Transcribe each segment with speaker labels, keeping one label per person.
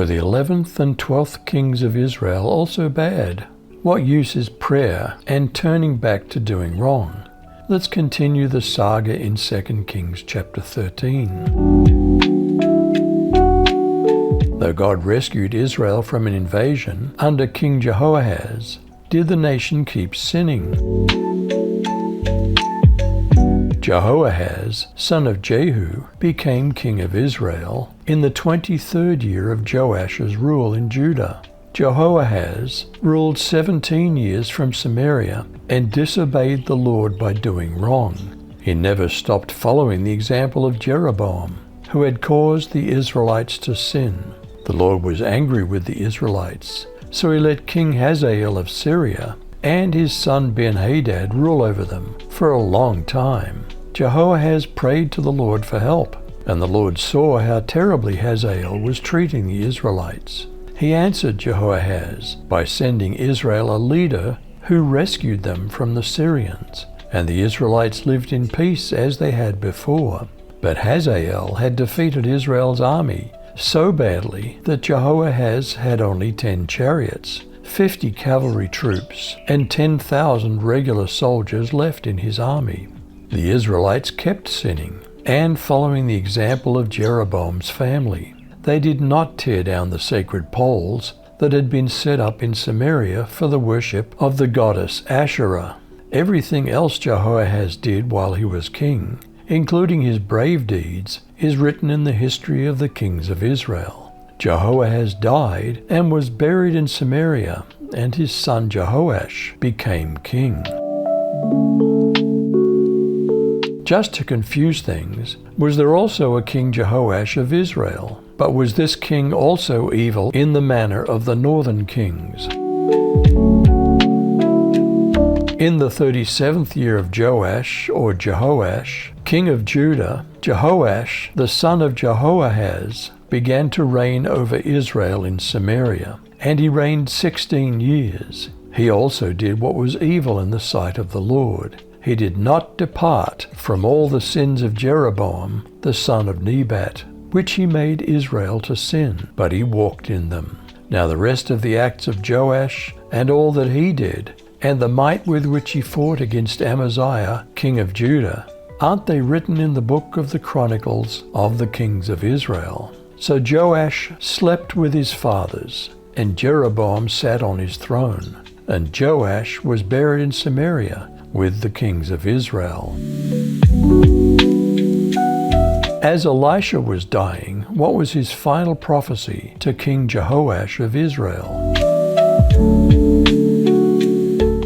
Speaker 1: Were the 11th and 12th kings of Israel also bad? What use is prayer and turning back to doing wrong? Let's continue the saga in 2 Kings chapter 13. Though God rescued Israel from an invasion under King Jehoahaz, did the nation keep sinning? Jehoahaz, son of Jehu, became king of Israel in the 23rd year of Joash's rule in Judah. Jehoahaz ruled 17 years from Samaria and disobeyed the Lord by doing wrong. He never stopped following the example of Jeroboam, who had caused the Israelites to sin. The Lord was angry with the Israelites, so he let King Hazael of Syria and his son Ben-Hadad rule over them for a long time. Jehoahaz prayed to the Lord for help, and the Lord saw how terribly Hazael was treating the Israelites. He answered Jehoahaz by sending Israel a leader who rescued them from the Syrians, and the Israelites lived in peace as they had before. But Hazael had defeated Israel's army so badly that Jehoahaz had only 10 chariots, 50 cavalry troops, and 10,000 regular soldiers left in his army. The Israelites kept sinning and following the example of Jeroboam's family. They did not tear down the sacred poles that had been set up in Samaria for the worship of the goddess Asherah. Everything else Jehoahaz did while he was king, including his brave deeds, is written in the history of the kings of Israel. Jehoahaz died and was buried in Samaria, and his son Jehoash became king. Just to confuse things, was there also a King Jehoash of Israel? But was this king also evil in the manner of the northern kings? In the 37th year of Joash, or Jehoash, king of Judah, Jehoash, the son of Jehoahaz, began to reign over Israel in Samaria, and he reigned 16 years. He also did what was evil in the sight of the Lord. He did not depart from all the sins of Jeroboam, the son of Nebat, which he made Israel to sin, but he walked in them. Now the rest of the acts of Joash, and all that he did, and the might with which he fought against Amaziah, king of Judah, aren't they written in the book of the Chronicles of the kings of Israel? So Joash slept with his fathers, and Jeroboam sat on his throne, and Joash was buried in Samaria with the kings of Israel. As Elisha was dying, what was his final prophecy to King Jehoash of Israel?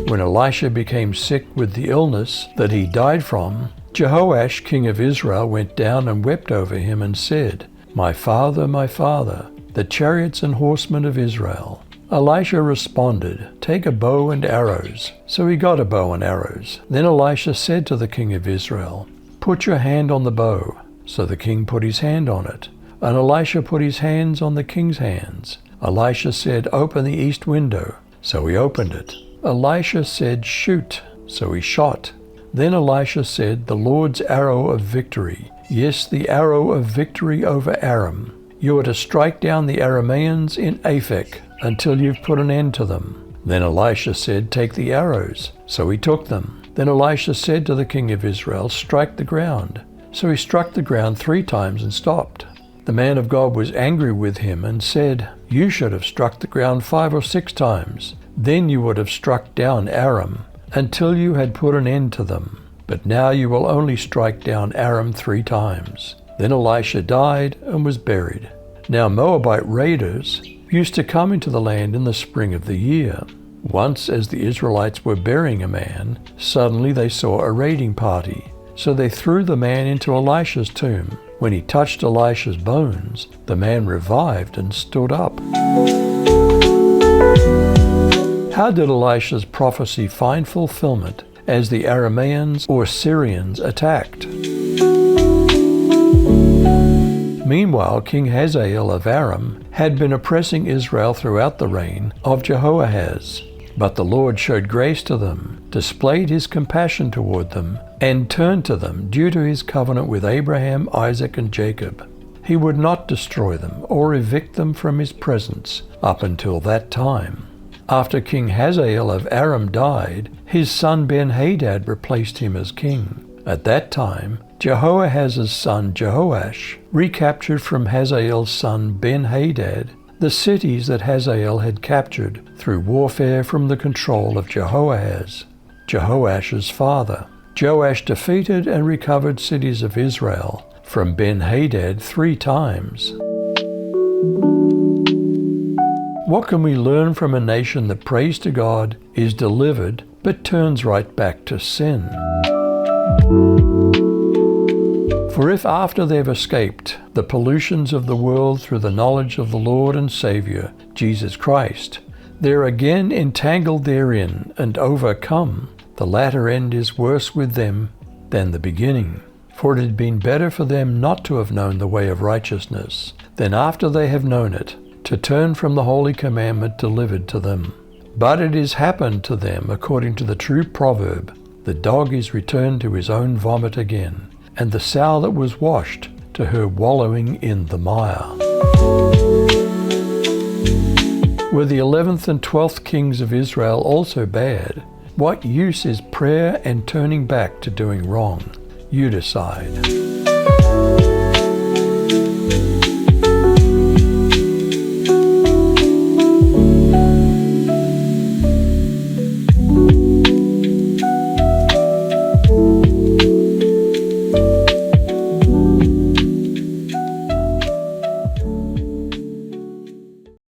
Speaker 1: When Elisha became sick with the illness that he died from, Jehoash, king of Israel, went down and wept over him and said, my father, the chariots and horsemen of Israel." Elisha responded, "Take a bow and arrows." So he got a bow and arrows. Then Elisha said to the king of Israel, "Put your hand on the bow." So the king put his hand on it, and Elisha put his hands on the king's hands. Elisha said, "Open the east window." So he opened it. Elisha said, "Shoot." So he shot. Then Elisha said, "The Lord's arrow of victory, yes, the arrow of victory over Aram. You are to strike down the Arameans in Aphek until you've put an end to them." Then Elisha said, "Take the arrows." So he took them. Then Elisha said to the king of Israel, "Strike the ground." So he struck the ground 3 times and stopped. The man of God was angry with him and said, "You should have struck the ground 5 or 6 times. Then you would have struck down Aram until you had put an end to them. But now you will only strike down Aram 3 times. Then Elisha died and was buried. Now Moabite raiders used to come into the land in the spring of the year. Once, as the Israelites were burying a man, suddenly they saw a raiding party. So they threw the man into Elisha's tomb. When he touched Elisha's bones, the man revived and stood up. How did Elisha's prophecy find fulfillment as the Arameans or Syrians attacked? Meanwhile, King Hazael of Aram had been oppressing Israel throughout the reign of Jehoahaz. But the Lord showed grace to them, displayed his compassion toward them, and turned to them due to his covenant with Abraham, Isaac, and Jacob. he would not destroy them or evict them from his presence up until that time. After King Hazael of Aram died, his son Ben-Hadad replaced him as king. At that time, Jehoahaz's son Jehoash recaptured from Hazael's son Ben-Hadad the cities that Hazael had captured through warfare from the control of Jehoahaz, Jehoash's father. Joash defeated and recovered cities of Israel from Ben-Hadad 3 times. What can we learn from a nation that prays to God, is delivered, but turns right back to sin? For if after they've escaped the pollutions of the world through the knowledge of the Lord and Saviour, Jesus Christ, they're again entangled therein and overcome, the latter end is worse with them than the beginning. For it had been better for them not to have known the way of righteousness, than after they have known it, to turn from the holy commandment delivered to them. But it is happened to them according to the true proverb, the dog is returned to his own vomit again, and the sow that was washed to her wallowing in the mire. Were the 11th and 12th kings of Israel also bad? What use is prayer and turning back to doing wrong? You decide.